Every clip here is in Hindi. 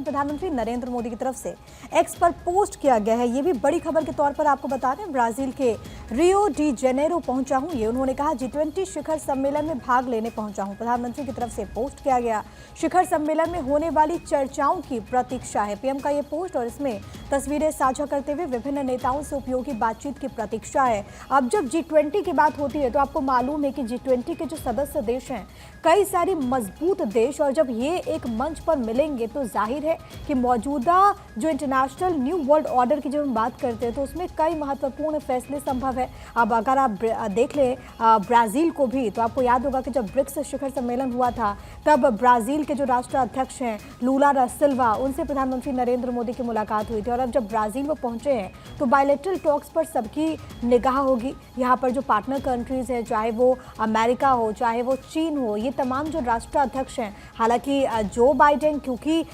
प्रधानमंत्री नरेंद्र मोदी की तरफ से एक्स पर पोस्ट किया गया है। ये भी बड़ी खबर के तौर पर आपको बता दें, ब्राजील के रियो डी जेनेरो पहुंचा हूं, ये उन्होंने कहा। G20 शिखर सम्मेलन में भाग लेने पहुंचा हूं, प्रधानमंत्री की तरफ से पोस्ट किया गया। शिखर सम्मेलन में होने वाली चर्चाओं की प्रतीक्षा है पीएम का ये पोस्ट, और इसमें तस्वीरें साझा करते हुए विभिन्न नेताओं से उपयोगी बातचीत की प्रतीक्षा है। अब जब G20 की बात होती है तो आपको मालूम है कि G20 के जो सदस्य देश हैं, कई सारे मजबूत देश, और जब ये एक मंच पर मिलेंगे तो जाहिर है कि मौजूदा जो इंटरनेशनल न्यू वर्ल्ड ऑर्डर की जब हम बात करते हैं तो उसमें कई महत्वपूर्ण फैसले संभव है। अब अगर आप देख लें ब्राजील को भी, तो आपको याद होगा कि जब ब्रिक्स शिखर सम्मेलन हुआ था तब ब्राजील के जो राष्ट्राध्यक्ष हैं लूला दा सिल्वा, उनसे प्रधानमंत्री नरेंद्र मोदी की मुलाकात हुई थी। और अब जब ब्राजील वो पहुंचे हैं तो बायलैटरल टॉक्स पर सबकी निगाह होगी। यहाँ पर जो पार्टनर कंट्रीज हैं, चाहे वो अमेरिका हो, चाहे वो चीन हो, ये तमाम जो राष्ट्राध्यक्ष हैं, हालांकि जो बाइडेन, क्योंकि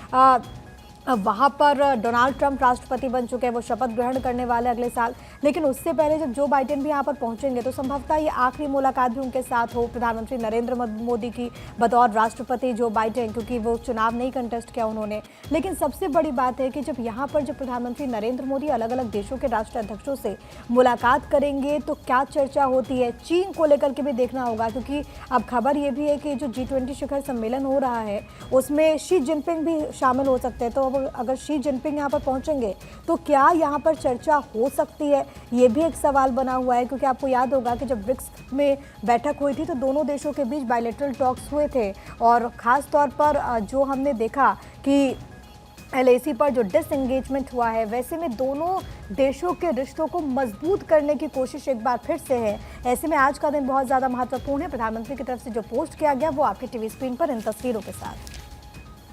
वहाँ पर डोनाल्ड ट्रंप राष्ट्रपति बन चुके हैं, वो शपथ ग्रहण करने वाले अगले साल, लेकिन उससे पहले जब जो बाइडेन भी यहाँ पर पहुँचेंगे तो संभवतः ये आखिरी मुलाकात भी उनके साथ हो प्रधानमंत्री नरेंद्र मोदी की बतौर राष्ट्रपति जो बाइडेन, क्योंकि वो चुनाव नहीं कंटेस्ट किया उन्होंने। लेकिन सबसे बड़ी बात है कि जब यहाँ पर जब प्रधानमंत्री नरेंद्र मोदी अलग अलग देशों के राष्ट्राध्यक्षों से मुलाकात करेंगे तो क्या चर्चा होती है, चीन को लेकर के भी देखना होगा, क्योंकि अब खबर ये भी है कि जो G20 शिखर सम्मेलन हो रहा है उसमें शी जिनपिंग भी शामिल हो सकते हैं। तो अगर शी जिनपिंग यहाँ पर पहुँचेंगे तो क्या यहाँ पर चर्चा हो सकती है, ये भी एक सवाल बना हुआ है। क्योंकि आपको याद होगा कि जब ब्रिक्स में बैठक हुई थी तो दोनों देशों के बीच बायलैटरल टॉक्स हुए थे, और ख़ास तौर पर जो हमने देखा कि LAC पर जो डिसएंगेजमेंट हुआ है, वैसे में दोनों देशों के रिश्तों को मजबूत करने की कोशिश एक बार फिर से है। ऐसे में आज का दिन बहुत ज़्यादा महत्वपूर्ण है। प्रधानमंत्री की तरफ से जो पोस्ट किया गया वो आपकी टीवी स्क्रीन पर इन तस्वीरों के साथ।